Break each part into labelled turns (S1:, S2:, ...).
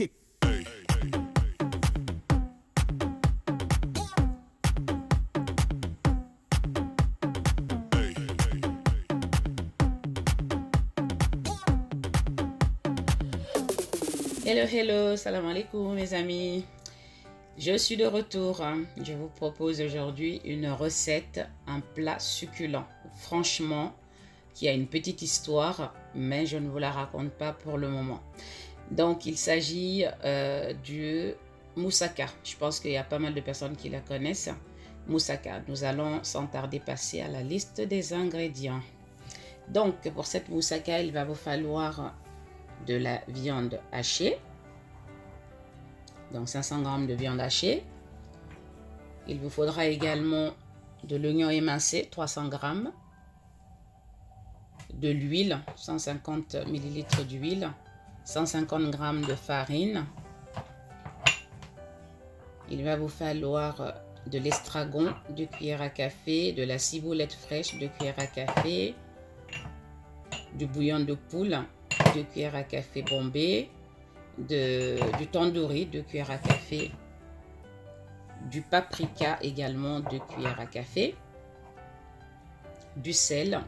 S1: kick.
S2: Hello, hello, salam alaikum mes amis. Je suis de retour. Je vous propose aujourd'hui une recette, un plat succulent. Franchement, qui a une petite histoire, mais je ne vous la raconte pas pour le moment. Donc, il s'agit du moussaka. Je pense qu'il y a pas mal de personnes qui la connaissent. Moussaka. Nous allons sans tarder passer à la liste des ingrédients. Donc, pour cette moussaka, il va vous falloir de la viande hachée, donc 500 g de viande hachée. Il vous faudra également de l'oignon émincé, 300 g, de l'huile, 150 ml d'huile, 150 g de farine. Il va vous falloir de l'estragon, 2 cuillères à café, de la ciboulette fraîche, 2 cuillères à café, du bouillon de poule, 2 cuillères à café bombé, du tandoori, 2 cuillères à café, du paprika également, 2 cuillères à café, du sel,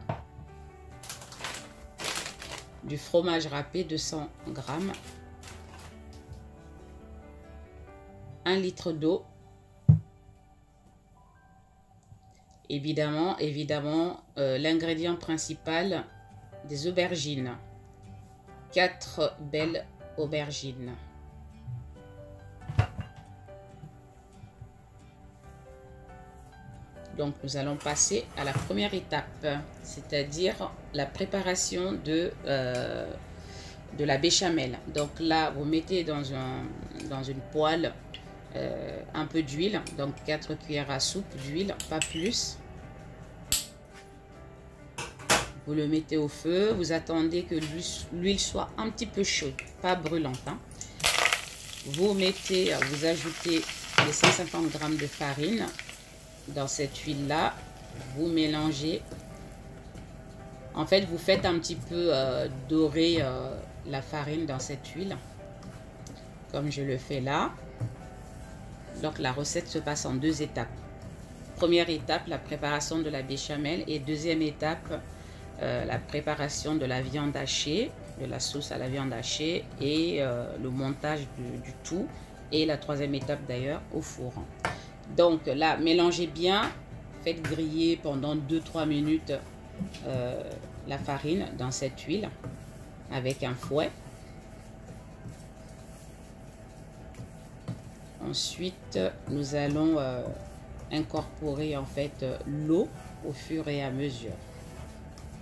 S2: du fromage râpé, 200 g, 1 litre d'eau, évidemment l'ingrédient principal, des aubergines. 4 belles aubergines. Donc nous allons passer à la première étape, c'est-à-dire la préparation de la béchamel. Donc là, vous mettez dans une poêle un peu d'huile, donc 4 cuillères à soupe d'huile, pas plus. Vous le mettez au feu, vous attendez que l'huile soit un petit peu chaude, pas brûlante. Hein. Vous ajoutez les 150 g de farine dans cette huile-là. Vous mélangez. En fait, vous faites un petit peu dorer la farine dans cette huile, comme je le fais là. Donc, la recette se passe en 2 étapes. Première étape, la préparation de la béchamel, et deuxième étape, la préparation de la viande hachée, de la sauce à la viande hachée, et le montage du tout, et la troisième étape d'ailleurs au four. Donc là, mélangez bien, faites griller pendant 2-3 minutes la farine dans cette huile avec un fouet. Ensuite, nous allons incorporer en fait l'eau au fur et à mesure.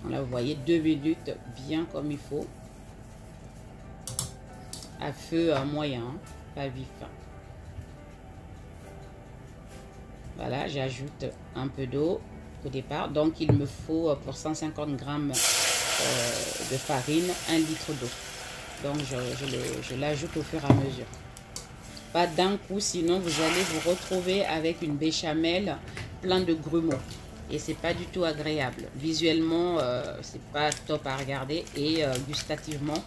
S2: Là, vous voyez, 2 minutes bien comme il faut, à feu moyen, pas vif. Voilà, j'ajoute un peu d'eau au départ. Donc, il me faut pour 150 g de farine, 1 litre d'eau. Donc, je l'ajoute au fur et à mesure. Pas d'un coup, sinon vous allez vous retrouver avec une béchamel plein de grumeaux. Et c'est pas du tout agréable. Visuellement, c'est pas top à regarder, et gustativement,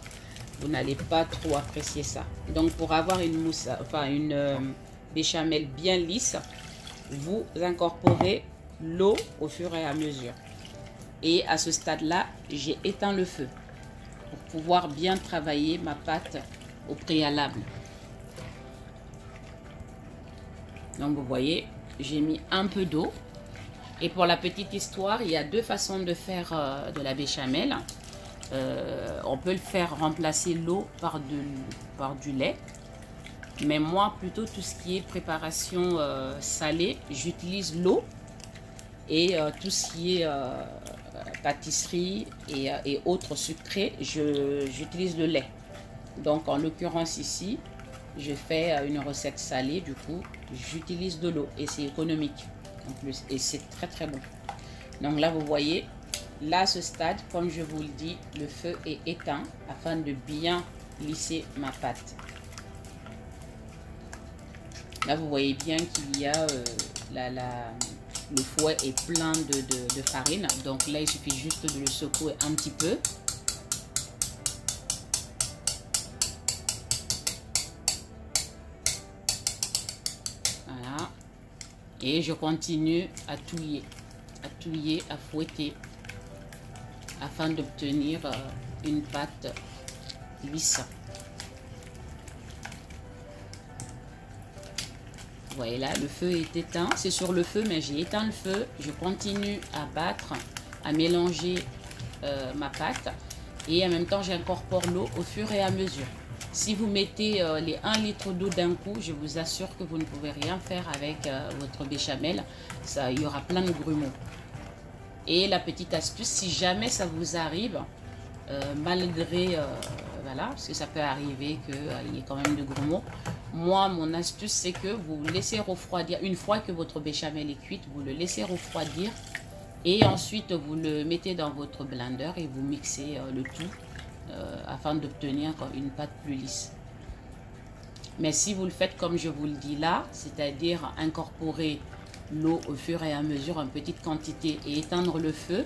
S2: vous n'allez pas trop apprécier ça. Donc, pour avoir une béchamel bien lisse, vous incorporez l'eau au fur et à mesure. Et à ce stade-là, j'ai éteint le feu pour pouvoir bien travailler ma pâte au préalable. Donc, vous voyez, j'ai mis un peu d'eau. Et pour la petite histoire, il y a 2 façons de faire de la béchamel. On peut le faire remplacer l'eau par du lait. Mais moi, plutôt tout ce qui est préparation salée, j'utilise l'eau. Et tout ce qui est pâtisserie et autres sucrés, j'utilise le lait. Donc en l'occurrence ici, je fais une recette salée, du coup, j'utilise de l'eau. Et c'est économique. En plus, et c'est très très bon. Donc là, vous voyez, là à ce stade, comme je vous le dis, le feu est éteint afin de bien lisser ma pâte. Là, vous voyez bien qu'il y a le fouet est plein de farine. Donc là, il suffit juste de le secouer un petit peu. Et je continue à touiller, à fouetter afin d'obtenir une pâte lisse. Vous voyez là, le feu est éteint. C'est sur le feu, mais j'ai éteint le feu. Je continue à battre, à mélanger ma pâte. Et en même temps, j'incorpore l'eau au fur et à mesure. Si vous mettez les 1 litre d'eau d'un coup, je vous assure que vous ne pouvez rien faire avec votre béchamel. Il y aura plein de grumeaux. Et la petite astuce, si jamais ça vous arrive, malgré, voilà, parce que ça peut arriver qu'il y ait quand même de grumeaux. Moi, mon astuce, c'est que vous laissez refroidir. Une fois que votre béchamel est cuite, vous le laissez refroidir. Et ensuite, vous le mettez dans votre blender et vous mixez le tout afin d'obtenir une pâte plus lisse. Mais si vous le faites comme je vous le dis là, c'est-à-dire incorporer l'eau au fur et à mesure en petite quantité et éteindre le feu,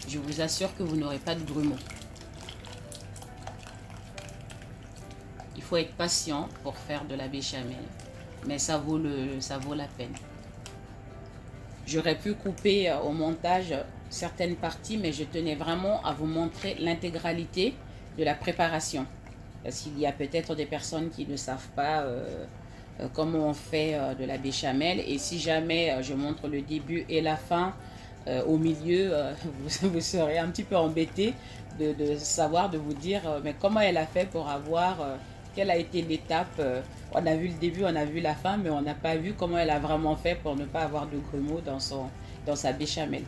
S2: je vous assure que vous n'aurez pas de grumeaux. Il faut être patient pour faire de la béchamel, mais ça vaut la peine. J'aurais pu couper au montage certaines parties, mais je tenais vraiment à vous montrer l'intégralité de la préparation. Parce qu'il y a peut-être des personnes qui ne savent pas comment on fait de la béchamel. Et si jamais je montre le début et la fin au milieu, vous serez un petit peu embêté de savoir, de vous dire mais comment elle a fait pour avoir... quelle a été l'étape, on a vu le début, on a vu la fin, mais on n'a pas vu comment elle a vraiment fait pour ne pas avoir de grumeaux dans sa béchamel.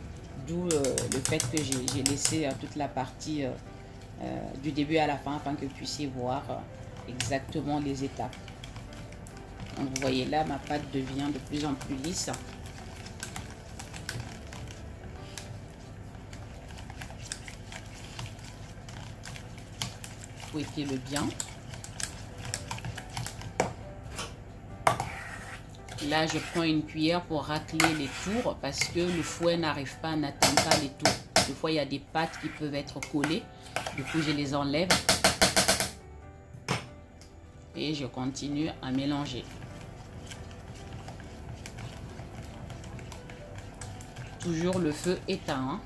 S2: D'où le fait que j'ai laissé toute la partie du début à la fin afin que vous puissiez voir exactement les étapes. Donc vous voyez là, ma pâte devient de plus en plus lisse. Fouettez-le bien. Là, je prends une cuillère pour racler les tours parce que le fouet n'arrive pas, n'atteint pas les tours. Des fois, il y a des pâtes qui peuvent être collées. Du coup, je les enlève. Et je continue à mélanger. Toujours le feu éteint. Hein.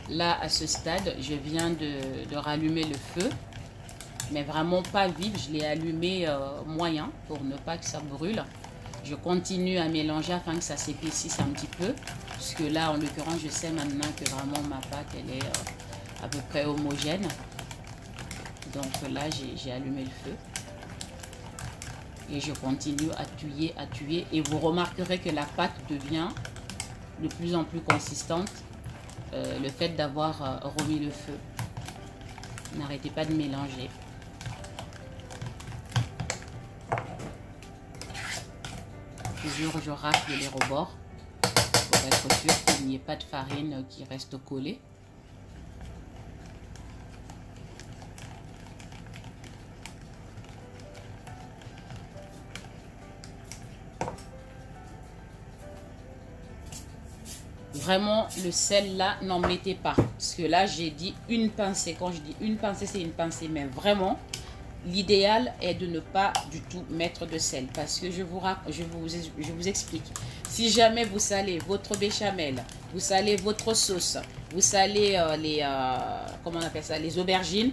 S2: Là, à ce stade, je viens de rallumer le feu, mais vraiment pas vif. Je l'ai allumé moyen pour ne pas que ça brûle. Je continue à mélanger afin que ça s'épaississe un petit peu, puisque là, en l'occurrence, je sais maintenant que vraiment ma pâte, elle est à peu près homogène. Donc là, j'ai allumé le feu. Et je continue à tuer. Et vous remarquerez que la pâte devient de plus en plus consistante. Le fait d'avoir remis le feu. N'arrêtez pas de mélanger. Toujours je racle les rebords pour être sûr qu'il n'y ait pas de farine qui reste collée. Vraiment, le sel là, n'en mettez pas. Parce que là, j'ai dit une pincée. Quand je dis une pincée, c'est une pincée. Mais vraiment, l'idéal est de ne pas du tout mettre de sel. Parce que je vous explique. Si jamais vous salez votre béchamel, vous salez votre sauce, vous salez comment on appelle ça, les aubergines,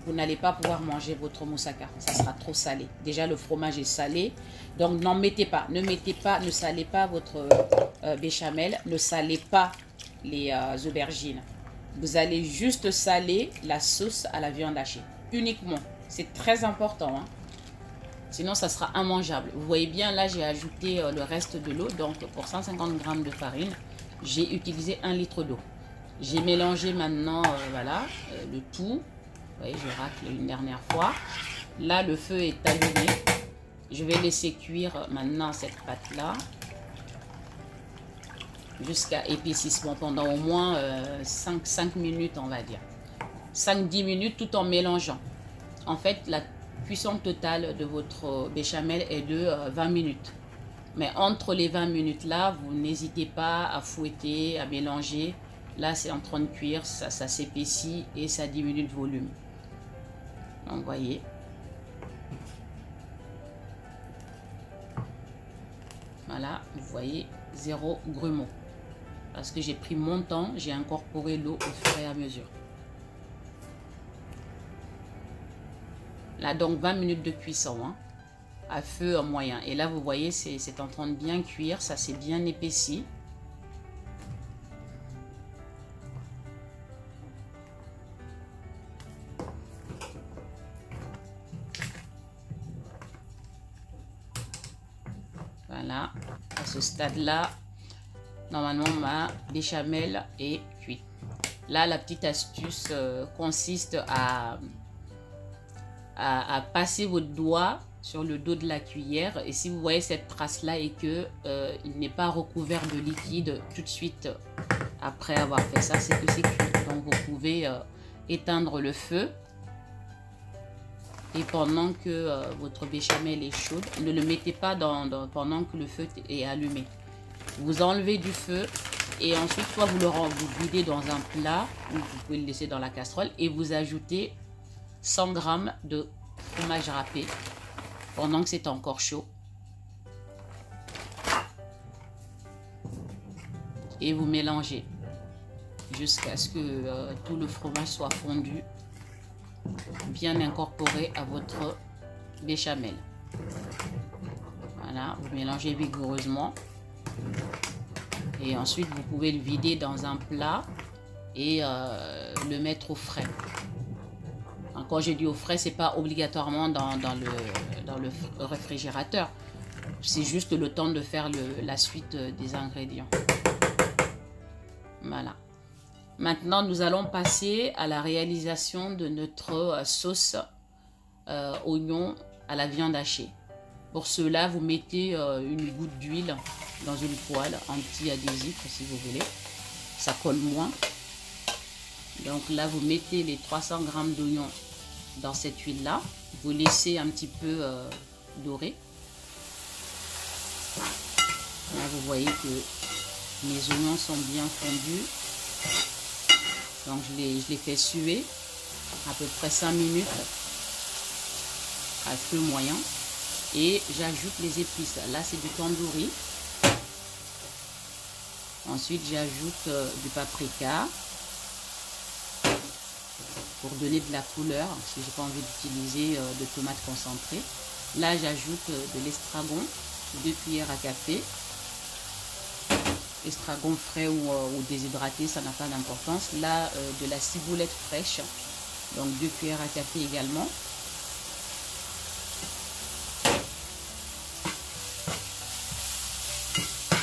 S2: vous n'allez pas pouvoir manger votre moussaka. Ça sera trop salé. Déjà, le fromage est salé. Donc, n'en mettez pas. Ne mettez pas, ne salez pas votre béchamel. Ne salez pas les aubergines. Vous allez juste saler la sauce à la viande hachée. Uniquement. C'est très important. Hein. Sinon, ça sera immangeable. Vous voyez bien, là, j'ai ajouté le reste de l'eau. Donc, pour 150 g de farine, j'ai utilisé 1 litre d'eau. J'ai mélangé maintenant, voilà, le tout. Vous voyez, je racle une dernière fois. Là, le feu est allumé. Je vais laisser cuire maintenant cette pâte-là jusqu'à épaississement pendant au moins 5 minutes, on va dire. 5-10 minutes tout en mélangeant. En fait, la cuisson totale de votre béchamel est de 20 minutes. Mais entre les 20 minutes là, vous n'hésitez pas à fouetter, à mélanger Là, c'est en train de cuire, ça s'épaissit et ça diminue de volume. Donc, vous voyez. Voilà, vous voyez, 0 grumeaux. Parce que j'ai pris mon temps, j'ai incorporé l'eau au fur et à mesure. Là, donc 20 minutes de cuisson, hein, à feu moyen. Et là, vous voyez, c'est en train de bien cuire, ça s'est bien épaissi. Voilà, à ce stade-là, normalement, ma béchamel est cuite. Là, la petite astuce consiste à passer votre doigt sur le dos de la cuillère. Et si vous voyez cette trace-là et que il n'est pas recouvert de liquide tout de suite après avoir fait ça, c'est que c'est cuit. Donc, vous pouvez éteindre le feu. Et pendant que votre béchamel est chaude, ne le mettez pas pendant que le feu est allumé. Vous enlevez du feu et ensuite, soit vous vous videz dans un plat ou vous pouvez le laisser dans la casserole et vous ajoutez 100 g de fromage râpé pendant que c'est encore chaud. Et vous mélangez jusqu'à ce que tout le fromage soit fondu, bien incorporé à votre béchamel. Voilà, vous mélangez vigoureusement. Et ensuite, vous pouvez le vider dans un plat et le mettre au frais. Quand j'ai dit au frais, c'est pas obligatoirement dans le réfrigérateur. C'est juste le temps de faire la suite des ingrédients. Voilà. Maintenant, nous allons passer à la réalisation de notre sauce oignon à la viande hachée. Pour cela, vous mettez une goutte d'huile dans une poêle anti-adhésif si vous voulez. Ça colle moins. Donc là, vous mettez les 300 g d'oignons dans cette huile-là. Vous laissez un petit peu dorer. Là, vous voyez que mes oignons sont bien fondus. Donc, je les fais suer à peu près 5 minutes à feu moyen. Et j'ajoute les épices. Là, c'est du tandoori. Ensuite, j'ajoute du paprika pour donner de la couleur, si j'ai pas envie d'utiliser de tomates concentrées. Là, j'ajoute de l'estragon, 2 cuillères à café. Estragon frais ou déshydraté, ça n'a pas d'importance. Là, de la ciboulette fraîche, donc 2 cuillères à café également.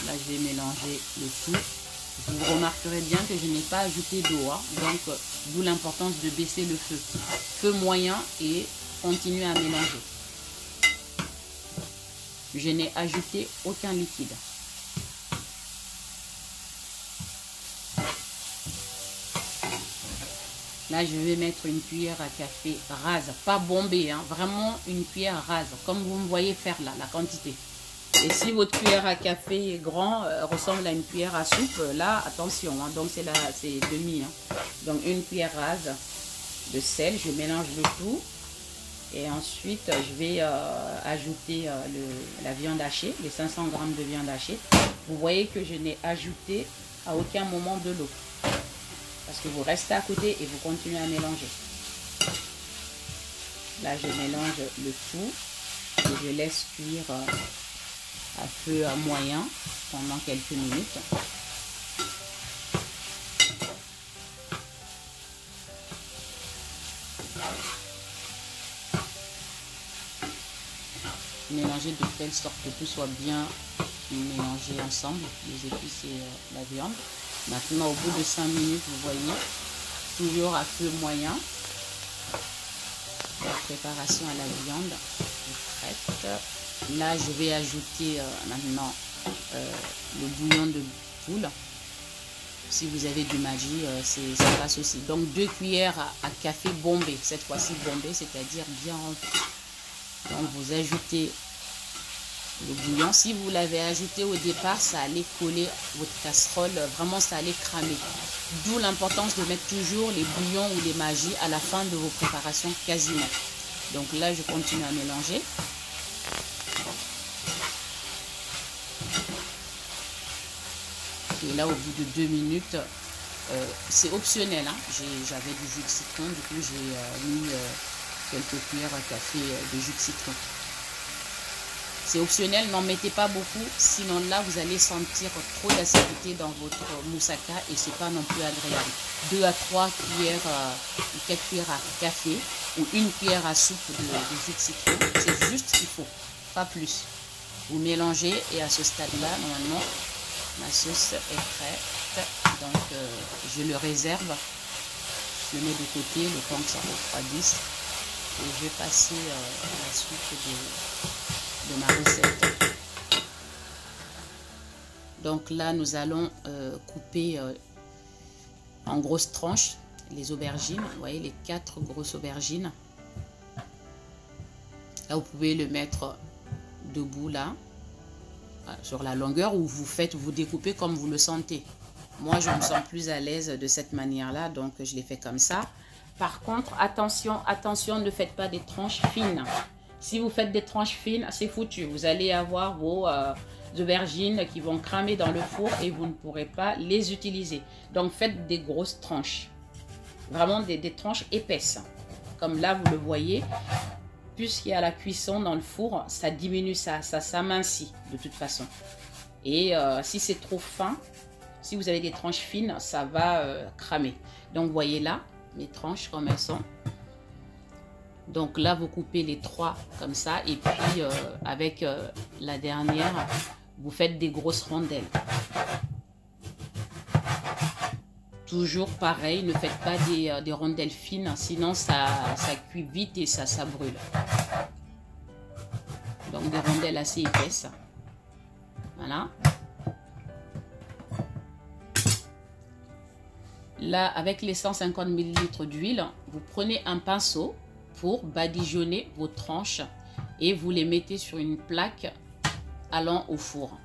S2: Là, je vais mélanger le tout. Vous remarquerez bien que je n'ai pas ajouté d'eau, hein, donc d'où l'importance de baisser le feu. Feu moyen et continuer à mélanger. Je n'ai ajouté aucun liquide. Là, je vais mettre une cuillère à café rase, pas bombée, hein, vraiment une cuillère rase, comme vous me voyez faire là, la quantité. Et si votre cuillère à café est grand, ressemble à une cuillère à soupe, là, attention, hein, donc c'est demi. Hein. Donc une cuillère rase de sel, je mélange le tout. Et ensuite, je vais ajouter la viande hachée, les 500 g de viande hachée. Vous voyez que je n'ai ajouté à aucun moment de l'eau. Parce que vous restez à côté et vous continuez à mélanger. Là, je mélange le tout et je laisse cuire à feu moyen pendant quelques minutes. Mélanger de telle sorte que tout soit bien mélangé ensemble, les épices et la viande. Maintenant, au bout de 5 minutes, vous voyez, toujours à feu moyen, la préparation à la viande est prête. Là, je vais ajouter maintenant le bouillon de poule. Si vous avez du Maggi, ça passe aussi. Donc, 2 cuillères à café bombé, cette fois-ci bombé, c'est-à-dire bien rempli. Donc, vous ajoutez Le bouillon, si vous l'avez ajouté au départ, ça allait coller votre casserole, vraiment ça allait cramer. D'où l'importance de mettre toujours les bouillons ou les magis à la fin de vos préparations quasiment. Donc là, je continue à mélanger. Et là, au bout de 2 minutes, c'est optionnel, hein. J'avais du jus de citron, du coup j'ai mis quelques cuillères à café de jus de citron. C'est optionnel, n'en mettez pas beaucoup, sinon là vous allez sentir trop d'acidité dans votre moussaka et c'est pas non plus agréable. 2 à 3 cuillères ou 4 cuillères à café ou 1 cuillère à soupe de jus de citron, c'est juste ce qu'il faut, pas plus. Vous mélangez et à ce stade-là, normalement, ma sauce est prête. Donc je le réserve, je le mets de côté, le temps que ça refroidisse et je vais passer à la suite de ma recette. Donc là nous allons couper en grosses tranches les aubergines. Vous voyez les 4 grosses aubergines. Là vous pouvez le mettre debout là sur la longueur ou vous découpez comme vous le sentez. Moi je me sens plus à l'aise de cette manière là, donc je l'ai fait comme ça. Par contre attention, ne faites pas des tranches fines. Si vous faites des tranches fines, c'est foutu. Vous allez avoir vos aubergines qui vont cramer dans le four et vous ne pourrez pas les utiliser. Donc faites des grosses tranches. Vraiment des tranches épaisses. Comme là, vous le voyez. Puisqu'il y a la cuisson dans le four, ça diminue, ça s'amincit de toute façon. Et si c'est trop fin, si vous avez des tranches fines, ça va cramer. Donc vous voyez là, mes tranches comme elles sont. Donc là, vous coupez les 3 comme ça. Et puis, avec la dernière, vous faites des grosses rondelles. Toujours pareil, ne faites pas des rondelles fines. Sinon, ça cuit vite et ça brûle. Donc, des rondelles assez épaisses. Voilà. Là, avec les 150 ml d'huile, vous prenez un pinceau pour badigeonner vos tranches et vous les mettez sur une plaque allant au four.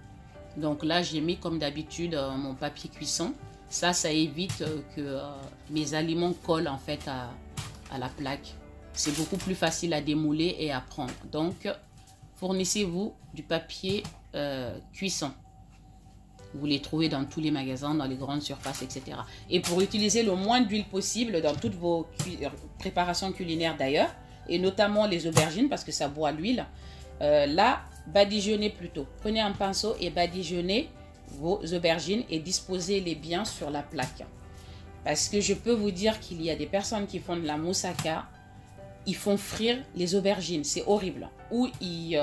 S2: Donc là j'ai mis comme d'habitude mon papier cuisson. Ça évite que mes aliments collent en fait à la plaque. C'est beaucoup plus facile à démouler et à prendre. Donc fournissez-vous du papier cuisson. Vous les trouvez dans tous les magasins, dans les grandes surfaces, etc. Et pour utiliser le moins d'huile possible dans toutes vos préparations culinaires d'ailleurs, et notamment les aubergines parce que ça boit l'huile, là, badigeonnez plutôt. Prenez un pinceau et badigeonnez vos aubergines et disposez-les bien sur la plaque. Parce que je peux vous dire qu'il y a des personnes qui font de la moussaka, ils font frire les aubergines, c'est horrible. Ou ils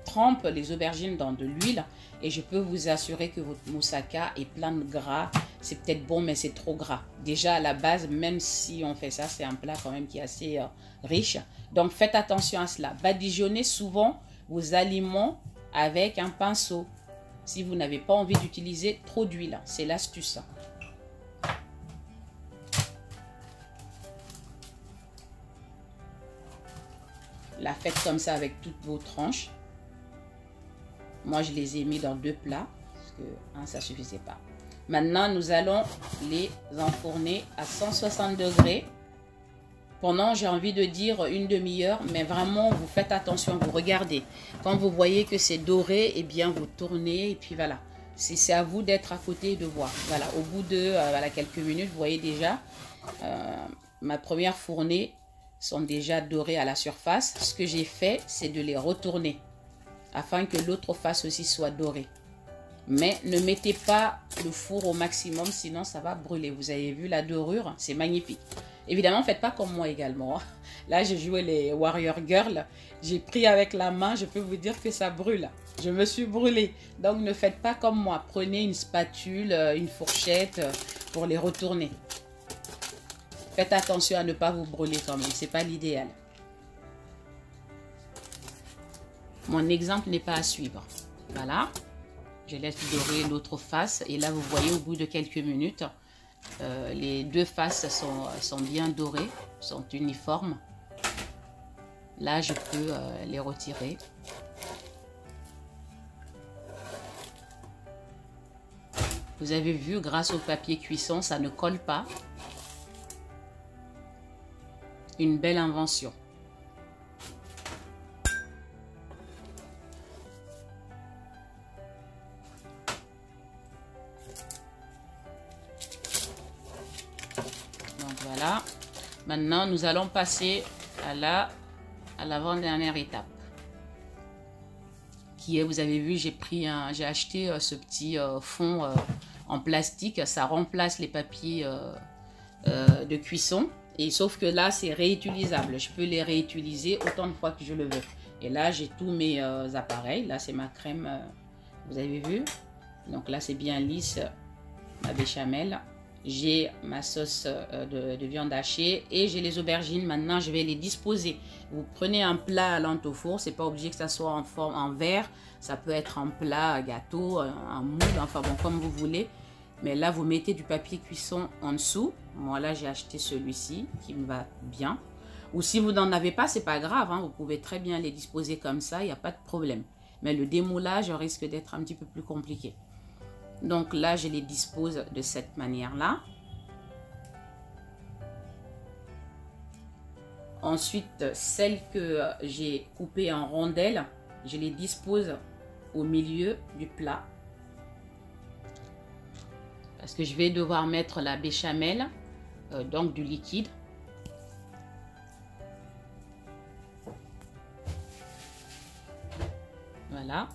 S2: trempent les aubergines dans de l'huile et je peux vous assurer que votre moussaka est plein de gras. C'est peut-être bon mais c'est trop gras. Déjà à la base, même si on fait ça, c'est un plat quand même qui est assez riche. Donc faites attention à cela. Badigeonnez souvent vos aliments avec un pinceau. Si vous n'avez pas envie d'utiliser trop d'huile, c'est l'astuce. La faites comme ça avec toutes vos tranches. Moi, je les ai mis dans 2 plats parce que ça ne suffisait pas. Maintenant, nous allons les enfourner à 160 degrés pendant, j'ai envie de dire, une demi-heure. Mais vraiment, vous faites attention, vous regardez. Quand vous voyez que c'est doré, eh bien, vous tournez et puis voilà. C'est à vous d'être à côté et de voir. Voilà, au bout de voilà, quelques minutes, vous voyez déjà, ma première fournée sont déjà dorés à la surface. Ce que j'ai fait, c'est de les retourner afin que l'autre face aussi soit dorée. Mais ne mettez pas le four au maximum, sinon ça va brûler. Vous avez vu la dorure, c'est magnifique. Évidemment, faites pas comme moi également. Là, j'ai joué les Warrior Girls. J'ai pris avec la main, je peux vous dire que ça brûle. Je me suis brûlée. Donc, ne faites pas comme moi. Prenez une spatule, une fourchette pour les retourner. Faites attention à ne pas vous brûler quand même. Ce n'est pas l'idéal. Mon exemple n'est pas à suivre. Voilà. Je laisse dorer l'autre face. Et là, vous voyez, au bout de quelques minutes, les 2 faces sont bien dorées, sont uniformes. Là, je peux les retirer. Vous avez vu, grâce au papier cuisson, ça ne colle pas. Une belle invention. Donc voilà. Maintenant, nous allons passer à l'avant-dernière étape. Qui est, vous avez vu, j'ai acheté ce petit fond en plastique. Ça remplace les papiers de cuisson. Et sauf que là, c'est réutilisable. Je peux les réutiliser autant de fois que je le veux. Et là, j'ai tous mes appareils. Là, c'est ma crème. Vous avez vu? Donc là, c'est bien lisse, ma béchamel. J'ai ma sauce de viande hachée et j'ai les aubergines. Maintenant, je vais les disposer. Vous prenez un plat allant au four. C'est pas obligé que ça soit en forme en verre. Ça peut être en plat, gâteau, un moule, enfin bon, comme vous voulez. Mais là, vous mettez du papier cuisson en dessous. Moi, là, j'ai acheté celui-ci qui me va bien. Ou si vous n'en avez pas, c'est pas grave. Hein, vous pouvez très bien les disposer comme ça. Il n'y a pas de problème. Mais le démoulage risque d'être un petit peu plus compliqué. Donc là, je les dispose de cette manière-là. Ensuite, celles que j'ai coupées en rondelles, je les dispose au milieu du plat. Parce que je vais devoir mettre la béchamel, donc du liquide. Voilà.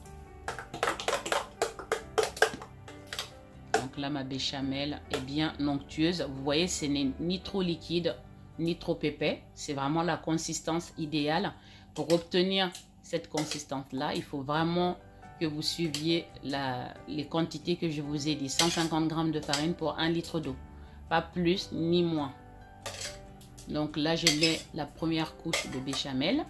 S2: Donc là, ma béchamel est bien onctueuse. Vous voyez, ce n'est ni trop liquide, ni trop épais. C'est vraiment la consistance idéale. Pour obtenir cette consistance-là, il faut vraiment que vous suiviez les quantités que je vous ai dit. 150 g de farine pour 1 litre d'eau. Pas plus ni moins. Donc là, je mets la première couche de béchamel.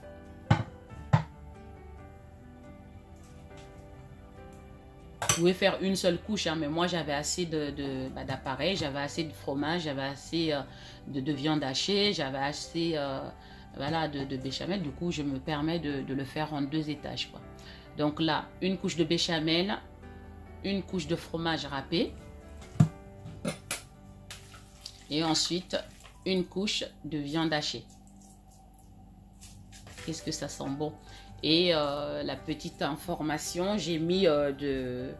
S2: Vous pouvez faire une seule couche, hein, mais moi j'avais assez d'appareils, j'avais assez de fromage, j'avais assez de viande hachée, j'avais assez voilà, de béchamel. Du coup, je me permets de le faire en 2 étages, quoi. Donc là, une couche de béchamel, une couche de fromage râpé. Et ensuite, une couche de viande hachée. Qu'est-ce que ça sent bon! Et la petite information, j'ai mis de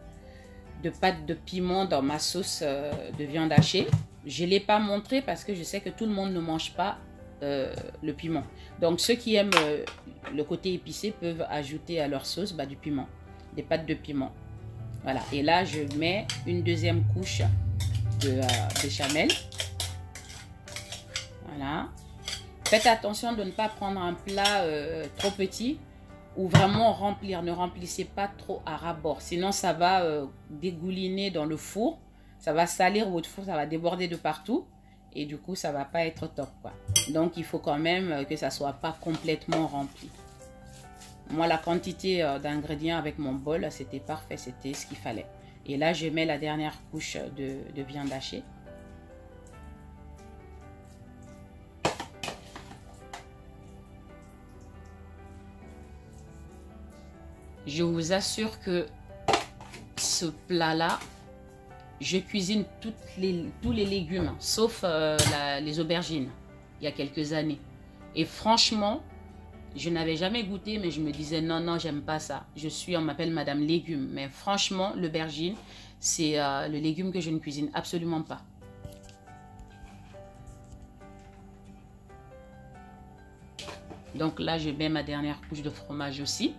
S2: pâte de piment dans ma sauce de viande hachée. Je ne l'ai pas montré parce que je sais que tout le monde ne mange pas le piment. Donc ceux qui aiment le côté épicé peuvent ajouter à leur sauce du piment, des pâtes de piment. Voilà, et là je mets une deuxième couche de béchamel. Voilà. Faites attention de ne pas prendre un plat trop petit ou vraiment remplir. Ne remplissez pas trop à ras-bord, sinon ça va dégouliner dans le four, ça va salir votre four, ça va déborder de partout et du coup ça va pas être top, quoi. Donc il faut quand même que ça soit pas complètement rempli. Moi, la quantité d'ingrédients avec mon bol, c'était parfait, c'était ce qu'il fallait. Et là je mets la dernière couche de viande hachée. Je vous assure que ce plat-là, je cuisine tous les légumes, sauf les aubergines, il y a quelques années. Et franchement, je n'avais jamais goûté, mais je me disais non, non, j'aime pas ça. On m'appelle Madame Légumes. Mais franchement, l'aubergine, c'est le légume que je ne cuisine absolument pas. Donc là, je mets ma dernière couche de fromage aussi.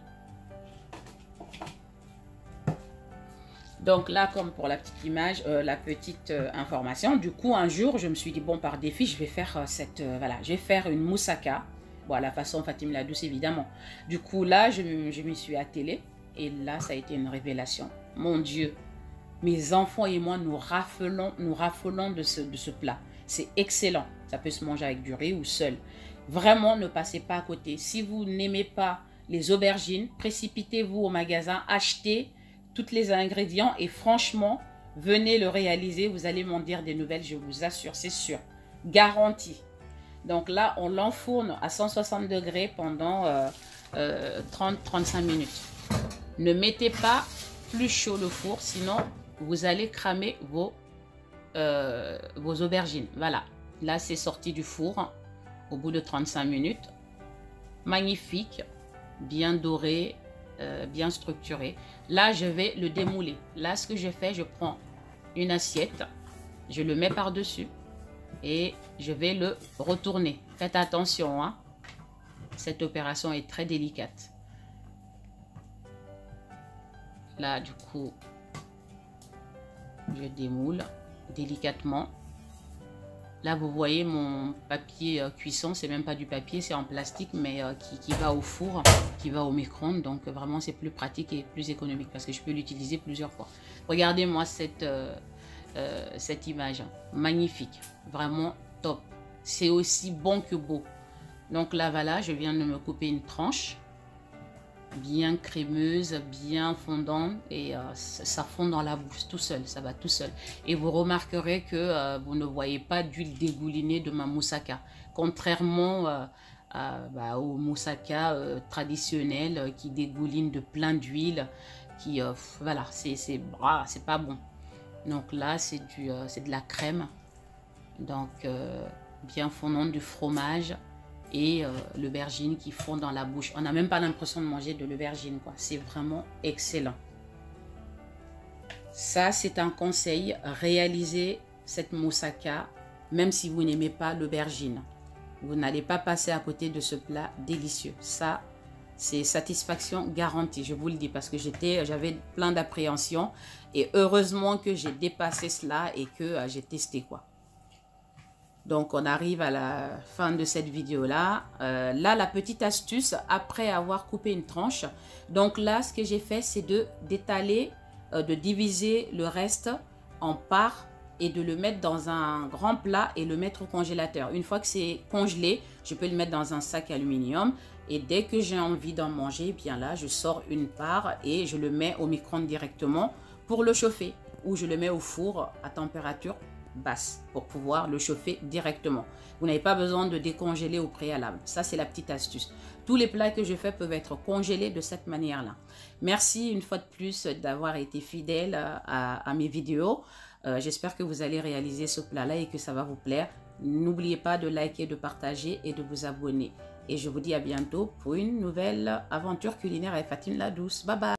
S2: Donc là, comme pour la petite image, la petite information, du coup, un jour, je me suis dit, bon, par défi, je vais faire voilà, je vais faire une moussaka. Bon, à la façon Fatime la Douce, évidemment. Du coup, là, je m'y suis attelée. Et là, ça a été une révélation. Mon Dieu, mes enfants et moi, nous raffolons de ce plat. C'est excellent. Ça peut se manger avec du riz ou seul. Vraiment, ne passez pas à côté. Si vous n'aimez pas les aubergines, précipitez-vous au magasin, achetez tous les ingrédients et franchement, venez le réaliser. Vous allez m'en dire des nouvelles, je vous assure, c'est sûr. Garantie. Donc là, on l'enfourne à 160 degrés pendant 30-35 minutes. Ne mettez pas plus chaud le four, sinon vous allez cramer vos aubergines. Voilà, là c'est sorti du four au bout de 35 minutes. Magnifique, bien doré, bien structuré. Là, je vais le démouler. Là, ce que je fais, je prends une assiette, je le mets par-dessus et je vais le retourner. Faites attention, hein. Cette opération est très délicate. Là, du coup, je démoule délicatement. Là, vous voyez mon papier cuisson, c'est même pas du papier, c'est en plastique, mais qui va au four, qui va au micro-ondes. Donc, vraiment, c'est plus pratique et plus économique parce que je peux l'utiliser plusieurs fois. Regardez-moi cette image. Magnifique. Vraiment top. C'est aussi bon que beau. Donc là, voilà, je viens de me couper une tranche. Bien crémeuse, bien fondante et ça fond dans la bouche tout seul, ça va tout seul. Et vous remarquerez que vous ne voyez pas d'huile dégoulinée de ma moussaka, contrairement au moussaka traditionnel qui dégouline de plein d'huile, qui voilà, c'est pas bon. Donc là, c'est de la crème, donc bien fondante, du fromage. Et l'aubergine qui fond dans la bouche. On n'a même pas l'impression de manger de l'aubergine, quoi. C'est vraiment excellent. Ça, c'est un conseil. Réalisez cette moussaka, même si vous n'aimez pas l'aubergine. Vous n'allez pas passer à côté de ce plat délicieux. Ça, c'est satisfaction garantie, je vous le dis, parce que j'avais plein d'appréhension. Et heureusement que j'ai dépassé cela et que j'ai testé, quoi. Donc, on arrive à la fin de cette vidéo-là. Là, la petite astuce, après avoir coupé une tranche. Donc là, ce que j'ai fait, c'est d'étaler, de diviser le reste en parts et de le mettre dans un grand plat et le mettre au congélateur. Une fois que c'est congelé, je peux le mettre dans un sac aluminium. Et dès que j'ai envie d'en manger, bien là, je sors une part et je le mets au micro-ondes directement pour le chauffer. Ou je le mets au four à température basse pour pouvoir le chauffer directement. Vous n'avez pas besoin de décongeler au préalable. Ça, c'est la petite astuce. Tous les plats que je fais peuvent être congelés de cette manière-là. Merci une fois de plus d'avoir été fidèle à mes vidéos. J'espère que vous allez réaliser ce plat-là et que ça va vous plaire. N'oubliez pas de liker, de partager et de vous abonner. Et je vous dis à bientôt pour une nouvelle aventure culinaire avec Fatine la Douce. Bye bye!